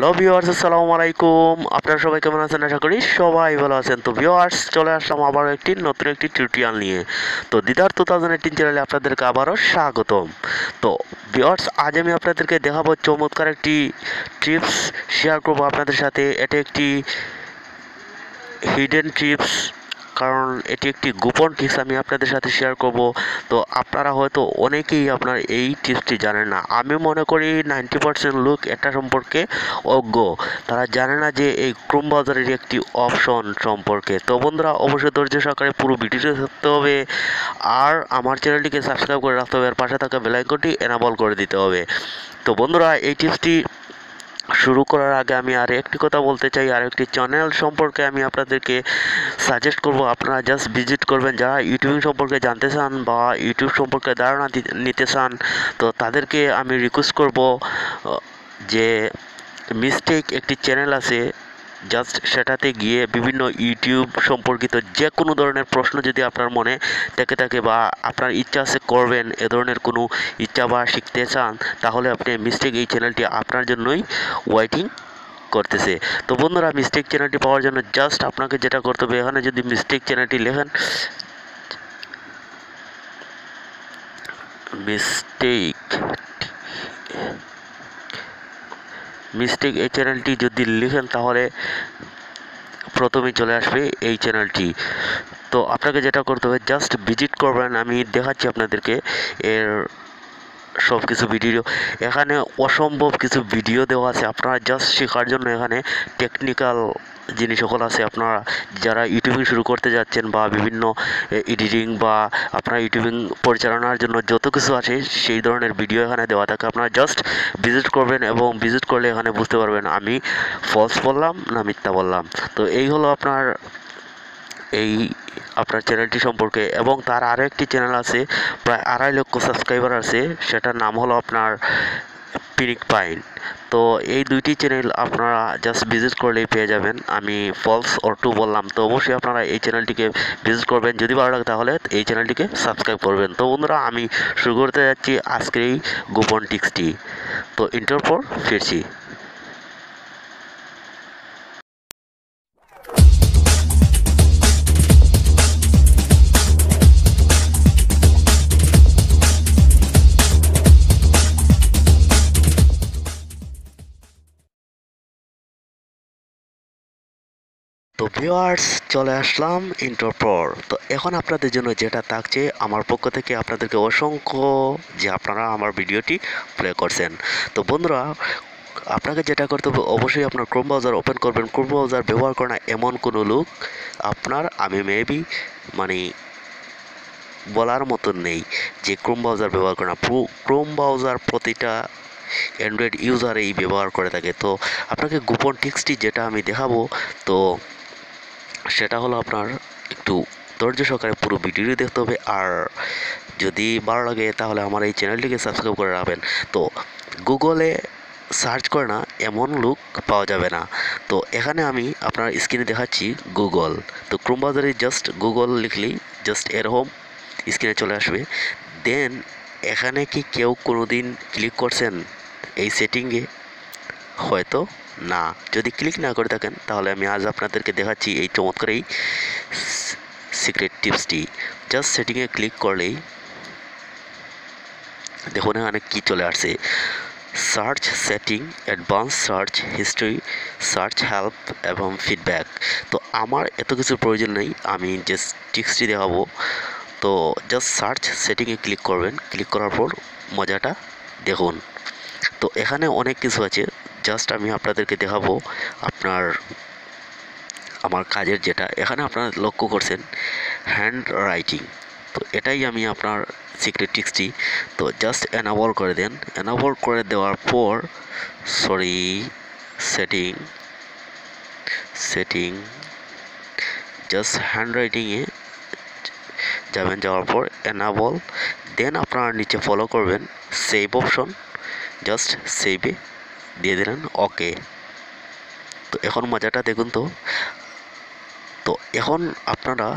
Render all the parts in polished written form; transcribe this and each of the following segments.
Hello viewers, আসসালামু আলাইকুম। আপনারা সবাই কেমন আছেন? আশা করি সবাই ভালো আছেন। তো ভিউয়ার্স, চলে আসলাম আবারও নতুন একটি টিউটোরিয়াল নিয়ে। তো দিদার 2018 চ্যানেলে আপনাদেরকে আবারও স্বাগতম। তো ভিউয়ার্স, আজ আমি আপনাদেরকে দেখাবো চমৎকার একটি টিপস শেয়ার করবো আপনাদের সাথে। এটি একটি হিডেন টিপস, কারণ এটি একটি গোপন টিপস আমি আপনাদের সাথে শেয়ার করব। তো আপনারা হয়তো অনেকেই আপনার এই টিপসটি জানেন না। আমি মনে করি 90% লোক এটা সম্পর্কে অজ্ঞ। তারা জানে না যে এই ক্রোম ব্রাউজারের একটি অপশন সম্পর্কে। তো বন্ধুরা, অবশ্যই ধৈর্য সহকারে পুরো ভিডিওটি দেখতে হবে, আর আমার চ্যানেলটিকে সাবস্ক্রাইব করে রাখতে হবে, আর পাশে থাকা বেল আইকনটি এনেবল করে দিতে হবে। তো বন্ধুরা, এই টিপসটি শুরু করার আগে আমি আর একটি কথা বলতে চাই। আর একটি চ্যানেল সম্পর্কে আমি আপনাদেরকে সাজেস্ট করব, আপনারা জাস্ট ভিজিট করবেন। যারা ইউটিউব সম্পর্কে জানতে চান বা ইউটিউব সম্পর্কে ধারণা নিতে চান, তো তাদেরকে আমি রিকোয়েস্ট করব যে মিস্টেক একটি চ্যানেল আছে, জাস্ট সেটাতে গিয়ে বিভিন্ন ইউটিউব সম্পর্কিত যে কোনো ধরনের প্রশ্ন যদি আপনার মনে থেকে থাকে বা আপনার ইচ্ছা আছে করবেন, এ ধরনের কোনো ইচ্ছা বা শিখতে চান, তাহলে আপনি মিস্টেক এই চ্যানেলটি আপনার জন্যই ওয়েটিং করতেছে। তো বন্ধুরা, মিস্টেক চ্যানেলটি পাওয়ার জন্য জাস্ট আপনাকে যেটা করতে হবে, এখানে যদি মিস্টেক চ্যানেলটি লেখেন, মিস্টেক এই চ্যানেলটি যদি লিখেন, তাহলে প্রথমেই চলে আসবে এই চ্যানেলটি। তো আপনাকে যেটা করতে হবে, জাস্ট ভিজিট করবেন। আমি দেখাচ্ছি আপনাদেরকে এর সব কিছু ভিডিও। এখানে অসম্ভব কিছু ভিডিও দেওয়া আছে আপনারা জাস্ট শেখার জন্য। এখানে টেকনিক্যাল জিনিস সকল আছে। আপনারা যারা ইউটিউবিং শুরু করতে যাচ্ছেন বা বিভিন্ন এডিটিং বা আপনারা ইউটিউবিং পরিচালনার জন্য যত কিছু আছে, সেই ধরনের ভিডিও এখানে দেওয়া থাকে। আপনারা জাস্ট ভিজিট করবেন এবং ভিজিট করলে এখানে বুঝতে পারবেন আমি ফলস বললাম না মিথ্যা বললাম। তো এই হলো আপনার চ্যানেলটি সম্পর্কে। এবং তার আরও একটি চ্যানেল আছে, প্রায় 2.5 লক্ষ সাবস্ক্রাইবার আছে, সেটার নাম হলো আপনার পিনিক পাইন। তো এই দুইটি চ্যানেল আপনারা জাস্ট ভিজিট করলেই পেয়ে যাবেন। আমি ফলস অর টু বললাম। তো অবশ্যই আপনারা এই চ্যানেলটিকে ভিজিট করবেন। যদি ভালো লাগে তাহলে এই চ্যানেলটিকে সাবস্ক্রাইব করবেন। তো বন্ধুরা, আমি শুরু করতে যাচ্ছি আজকের এই গোপন টিপসটি। তো ইন্টার পর ফিরছি। তো ভিউয়ার্স, চলে আসলাম ইন্ট্রোর পর। তো এখন আপনাদের জন্য যেটা থাকছে, আমার পক্ষ থেকে আপনাদেরকে অসংখ্য যে আপনারা আমার ভিডিওটি প্লে করছেন। তো বন্ধুরা, আপনাকে যেটা করতে হবে, অবশ্যই আপনার ক্রোম ব্রাউজার ওপেন করবেন। ক্রোম ব্রাউজার ব্যবহার করে না এমন কোনো লোক আমি মেবি মানে বলার মতন নেই যে ক্রোম ব্রাউজার ব্যবহার করে না। ক্রোম ব্রাউজার প্রতিটা অ্যান্ড্রয়েড ইউজারেই ব্যবহার করে থাকে। তো আপনাকে গোপন টিপসটি যেটা আমি দেখাবো, তো সেটা হলো আপনার একটু ধৈর্য সহকারে পুরো ভিডিওটি দেখতে হবে। আর যদি ভালো লাগে তাহলে আমার এই চ্যানেলটিকে সাবস্ক্রাইব করে রাখবেন। তো গুগলে সার্চ করে না এমন লোক পাওয়া যাবে না। তো এখানে আমি আপনার স্ক্রিনে দেখাচ্ছি গুগল। তো ক্রোম ব্রাউজারে জাস্ট গুগল লিখলেই জাস্ট এরকম স্ক্রিনে চলে আসবে। দেন এখানে কি কেউ কোনো দিন ক্লিক করছেন এই সেটিংয়ে? হয়তো না। যদি ক্লিক না করে থাকেন, তাহলে আমি আজ আপনাদেরকে দেখাচ্ছি এই চমৎকার এই সিক্রেট টিপসটি। জাস্ট সেটিংয়ে ক্লিক করলেই দেখুন এখানে কি চলে আসছে: search setting, advance search history, search help এবং ফিডব্যাক। তো আমার এত কিছুর প্রয়োজন নেই, আমি যে টিপসটি দেখাবো, তো জাস্ট সার্চ সেটিংয়ে ক্লিক করবেন। ক্লিক করার পর মজাটা দেখুন। তো এখানে অনেক কিছু আছে, জাস্ট আমি আপনাদেরকে দেখাবো আমার কাজের যেটা। এখানে আপনারা লক্ষ্য করছেন হ্যান্ড রাইটিং। তো এটাই আমি আপনার সিক্রেট টিপসটি। তো জাস্ট এনাবল করে দেন। এনাবল করে দেওয়ার পর সেটিং জাস্ট হ্যান্ড রাইটিংয়ে যাবেন। যাওয়ার পর এনাবল, দেন আপনারা নিচে ফলো করবেন সেভ অপশন, জাস্ট সেভে দিয়ে দিলেন ওকে। তো এখন মজাটা দেখুন। তো এখন আপনারা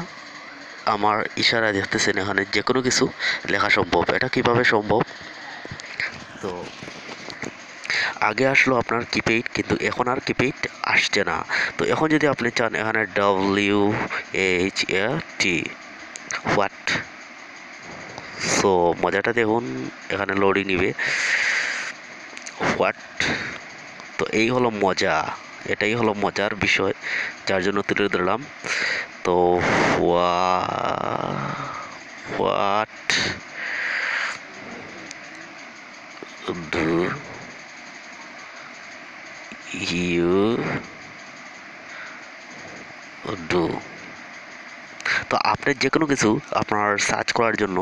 আমার ইশারা দেখতেছেন, এখানে যে কোনো কিছু লেখা সম্ভব। এটা কিভাবে সম্ভব? তো আগে আসলো আপনার কিপ্যাড, কিন্তু এখন আর কিপ্যাড আসছে না। তো এখন যদি আপনি চান এখানে WHAT হোয়াট, সো মজাটা দেখুন, এখানে লোডিং নিবে হোয়াট। তো এই হলো মজা, এটাই হলো মজার বিষয়, যার জন্য তুলে ধরলাম। তো হোয়াট ডু ইউ ডু। তো আপনি যে কোনো কিছু আপনার সার্চ করার জন্য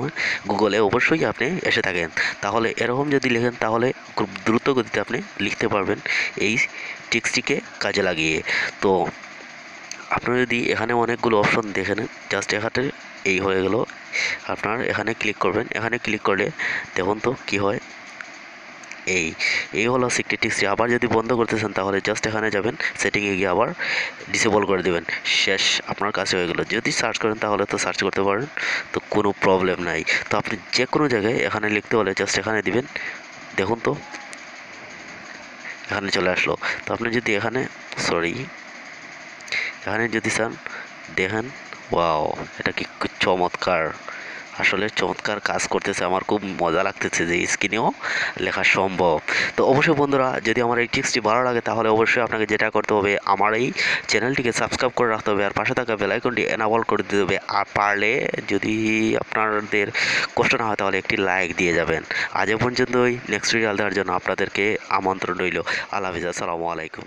গুগলে অবশ্যই আপনি এসে থাকেন, তাহলে এরকম যদি লেখেন তাহলে খুব দ্রুত গতিতে আপনি লিখতে পারবেন এই টেক্সটটিকে কাজে লাগিয়ে। তো আপনারা যদি এখানে অনেকগুলো অপশন দেখেন, জাস্ট এখানে এই হয়ে গেল, আপনার এখানে ক্লিক করবেন। এখানে ক্লিক করলে দেখুন তো কি হয়, এই হলো সিক্রেট টেক্সট। আবার যদি বন্ধ করতে চান তাহলে জাস্ট এখানে যাবেন, সেটিংয়ে গিয়ে আবার ডিসেবল করে দেবেন, শেষ, আপনার কাছে হয়ে গেল। যদি সার্চ করেন তাহলে তো সার্চ করতে পারেন, তো কোনো প্রবলেম নাই। তো আপনি যে কোনো জায়গায় এখানে লিখতে হলে জাস্ট এখানে দিবেন, দেখুন তো এখানে চলে আসলো। তো আপনি যদি এখানে এখানে যদি চান দেখেন, ওয়াও, এটা কি চমৎকার, আসলে চমৎকার কাজ করতেছে। আমার খুব মজা লাগতেছে যে স্ক্রিনেও লেখা সম্ভব। তো অবশ্যই বন্ধুরা, যদি আমার এই টিপসটি ভালো লাগে তাহলে অবশ্যই আপনাকে যেটা করতে হবে, আমার এই চ্যানেলটিকে সাবস্ক্রাইব করে রাখতে হবে, আর পাশে থাকা বেল আইকনটি এনাবল করে দিতে হবে। আর পারলে যদি আপনাদের কষ্ট না হয় তাহলে একটি লাইক দিয়ে যাবেন। আজ পর্যন্তই, নেক্সট ভিডিও দেওয়ার জন্য আপনাদেরকে আমন্ত্রণ রইল। আল্লাহ হাফিজ, আসসালামু আলাইকুম।